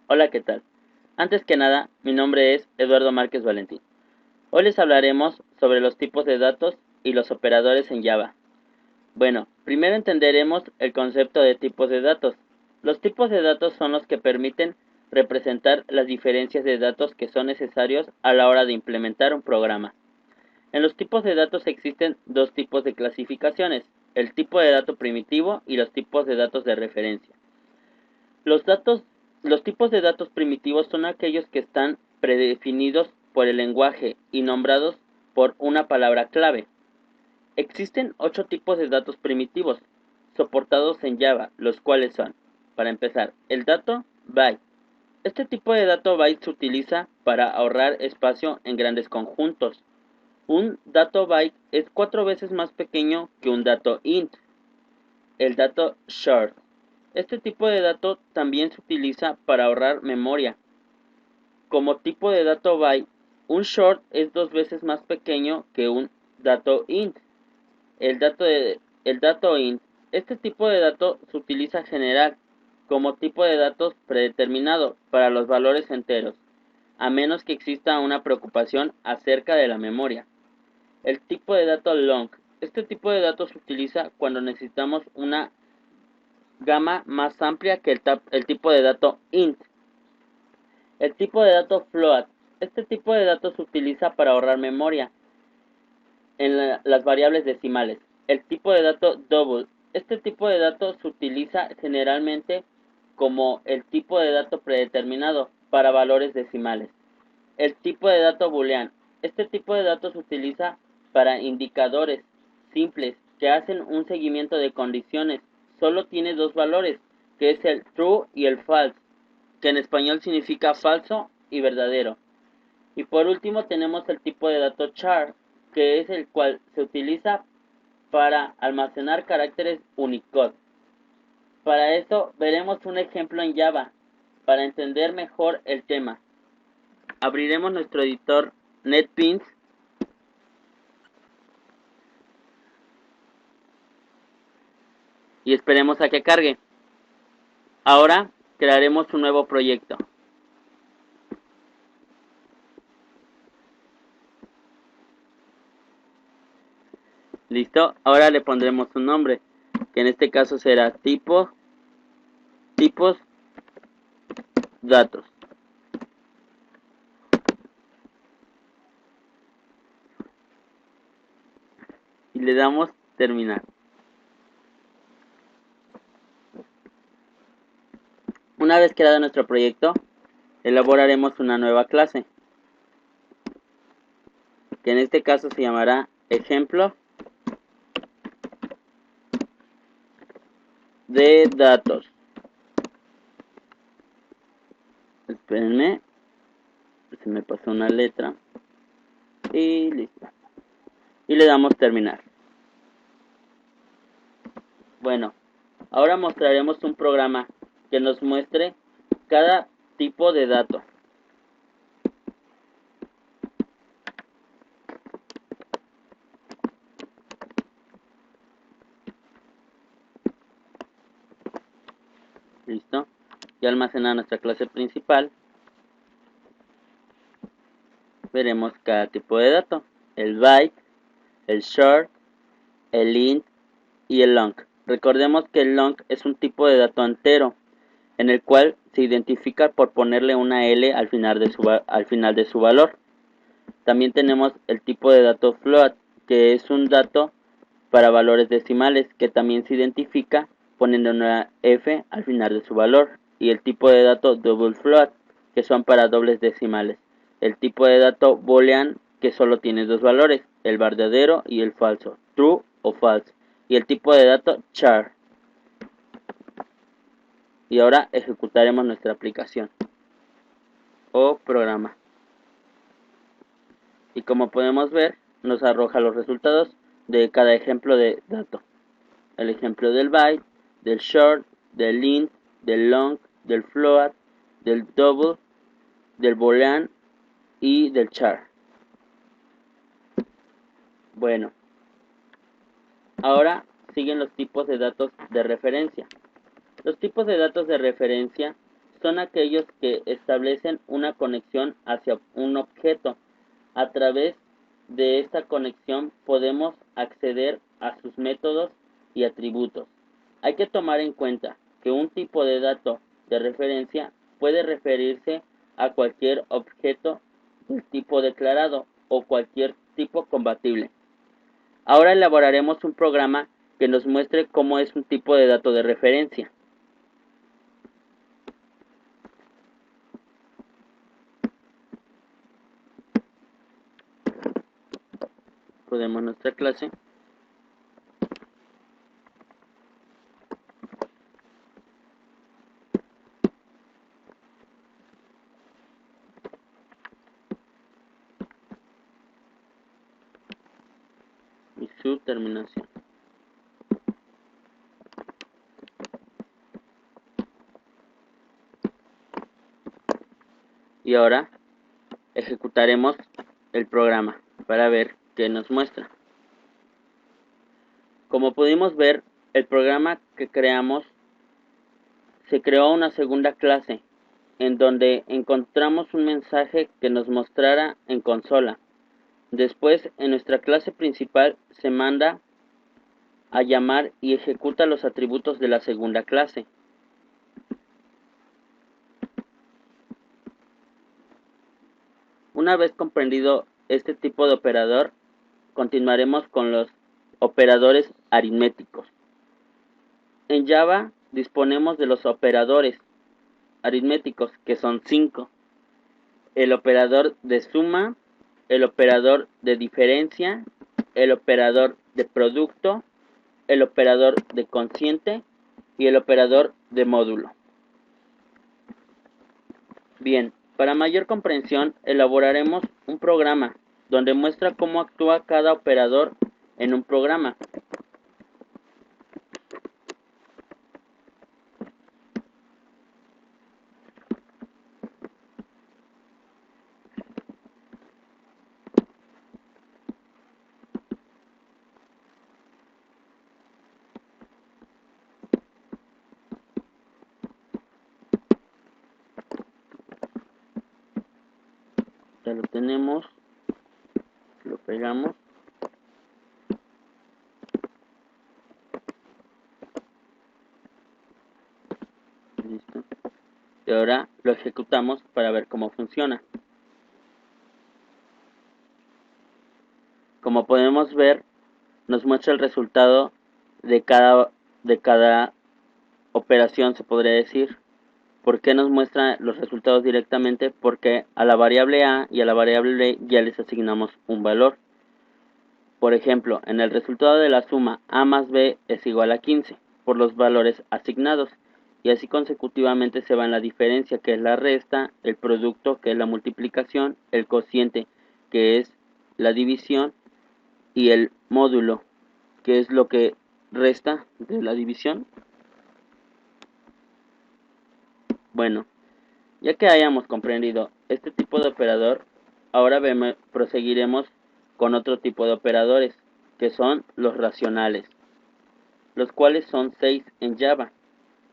Hola, ¿qué tal? Antes que nada, mi nombre es Eduardo Márquez Valentín. Hoy les hablaremos sobre los tipos de datos y los operadores en Java. Bueno, primero entenderemos el concepto de tipos de datos. Los tipos de datos son los que permiten representar las diferencias de datos que son necesarios a la hora de implementar un programa. En los tipos de datos existen dos tipos de clasificaciones, el tipo de dato primitivo y los tipos de datos de referencia. Los datos, los tipos de datos primitivos son aquellos que están predefinidos por el lenguaje y nombrados por una palabra clave. Existen 8 tipos de datos primitivos soportados en Java, los cuales son, para empezar, el dato byte. Este tipo de dato byte se utiliza para ahorrar espacio en grandes conjuntos. Un dato byte es 4 veces más pequeño que un dato int. El dato short. Este tipo de dato también se utiliza para ahorrar memoria. Como tipo de dato byte, un short es 2 veces más pequeño que un dato int. El dato int. Este tipo de dato se utiliza en general como tipo de datos predeterminado para los valores enteros, a menos que exista una preocupación acerca de la memoria. El tipo de dato long. Este tipo de datos se utiliza cuando necesitamos una gama más amplia que el tipo de dato int. El tipo de dato float. Este tipo de datos se utiliza para ahorrar memoria en las variables decimales. El tipo de dato double. Este tipo de datos se utiliza generalmente como el tipo de dato predeterminado para valores decimales. El tipo de dato boolean. Este tipo de datos se utiliza para indicadores simples que hacen un seguimiento de condiciones. Solo tiene dos valores, que es el true y el false, que en español significa falso y verdadero. Y por último tenemos el tipo de dato char, que es el cual se utiliza para almacenar caracteres Unicode. Para esto veremos un ejemplo en Java, para entender mejor el tema. Abriremos nuestro editor NetBeans y esperemos a que cargue. Ahora crearemos un nuevo proyecto. Listo, ahora le pondremos un nombre, que en este caso será tipos datos. Y le damos terminar. Una vez creado nuestro proyecto, elaboraremos una nueva clase, que en este caso se llamará ejemplo de datos. Espérenme, se me pasó una letra. Y listo. Y le damos terminar. Bueno, ahora mostraremos un programa que nos muestre cada tipo de dato. Listo. Ya almacenada nuestra clase principal, veremos cada tipo de dato. El byte, el short, el int y el long. Recordemos que el long es un tipo de dato entero, en el cual se identifica por ponerle una L al final de su valor. También tenemos el tipo de dato float, que es un dato para valores decimales, que también se identifica poniendo una F al final de su valor. Y el tipo de dato double float, que son para dobles decimales. El tipo de dato boolean, que solo tiene dos valores, el verdadero y el falso, true o false. Y el tipo de dato char. Y ahora ejecutaremos nuestra aplicación o programa. Y como podemos ver, nos arroja los resultados de cada ejemplo de dato. El ejemplo del byte, del short, del int, del long, del float, del double, del boolean y del char. Bueno, ahora siguen los tipos de datos de referencia. Los tipos de datos de referencia son aquellos que establecen una conexión hacia un objeto. A través de esta conexión podemos acceder a sus métodos y atributos. Hay que tomar en cuenta que un tipo de dato de referencia puede referirse a cualquier objeto del tipo declarado o cualquier tipo compatible. Ahora elaboraremos un programa que nos muestre cómo es un tipo de dato de referencia. Podemos nuestra clase. Y su terminación. Y ahora ejecutaremos el programa para ver qué nos muestra. Como pudimos ver, el programa que creamos se creó una segunda clase en donde encontramos un mensaje que nos mostrara en consola. Después, en nuestra clase principal se manda a llamar y ejecuta los atributos de la segunda clase. Una vez comprendido este tipo de operador, continuaremos con los operadores aritméticos. En Java disponemos de los operadores aritméticos, que son 5. El operador de suma, el operador de diferencia, el operador de producto, el operador de cociente y el operador de módulo. Bien, para mayor comprensión elaboraremos un programa donde muestra cómo actúa cada operador en un programa. Ya lo tenemos, lo pegamos. Listo. Y ahora lo ejecutamos para ver cómo funciona. Como podemos ver, nos muestra el resultado de cada operación, se podría decir. ¿Por qué nos muestra los resultados directamente? Porque a la variable A y a la variable B ya les asignamos un valor. Por ejemplo, en el resultado de la suma A más B es igual a 15 por los valores asignados. Y así consecutivamente se va en la diferencia, que es la resta, el producto, que es la multiplicación, el cociente, que es la división, y el módulo, que es lo que resta de la división. Bueno, ya que hayamos comprendido este tipo de operador, ahora proseguiremos con otro tipo de operadores, que son los racionales, los cuales son 6 en Java,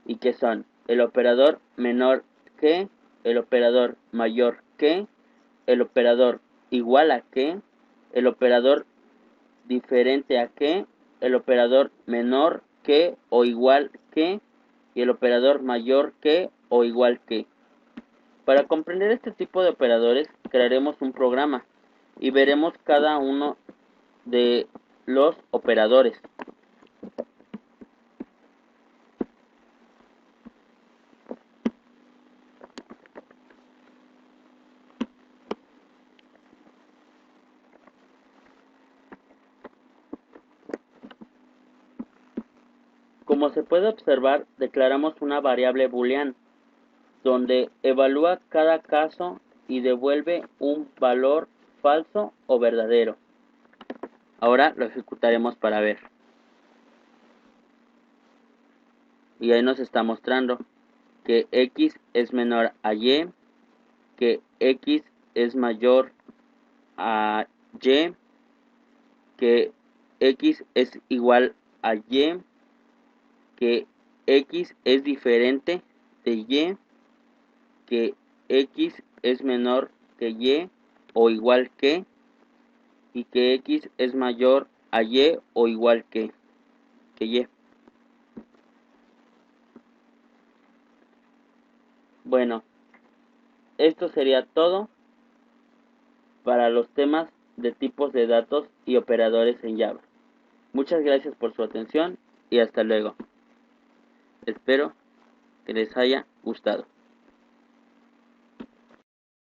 y que son el operador menor que, el operador mayor que, el operador igual a que, el operador diferente a que, el operador menor que o igual que, y el operador mayor que o igual que. Para comprender este tipo de operadores, crearemos un programa y veremos cada uno de los operadores. Como se puede observar, declaramos una variable boolean, donde evalúa cada caso y devuelve un valor falso o verdadero. Ahora lo ejecutaremos para ver. Y ahí nos está mostrando que X es menor a Y, que X es mayor a Y, que X es igual a Y, que X es diferente de Y, que X es menor que Y o igual que, y que X es mayor a Y o igual que Y. Bueno, esto sería todo para los temas de tipos de datos y operadores en Java. Muchas gracias por su atención y hasta luego. Espero que les haya gustado.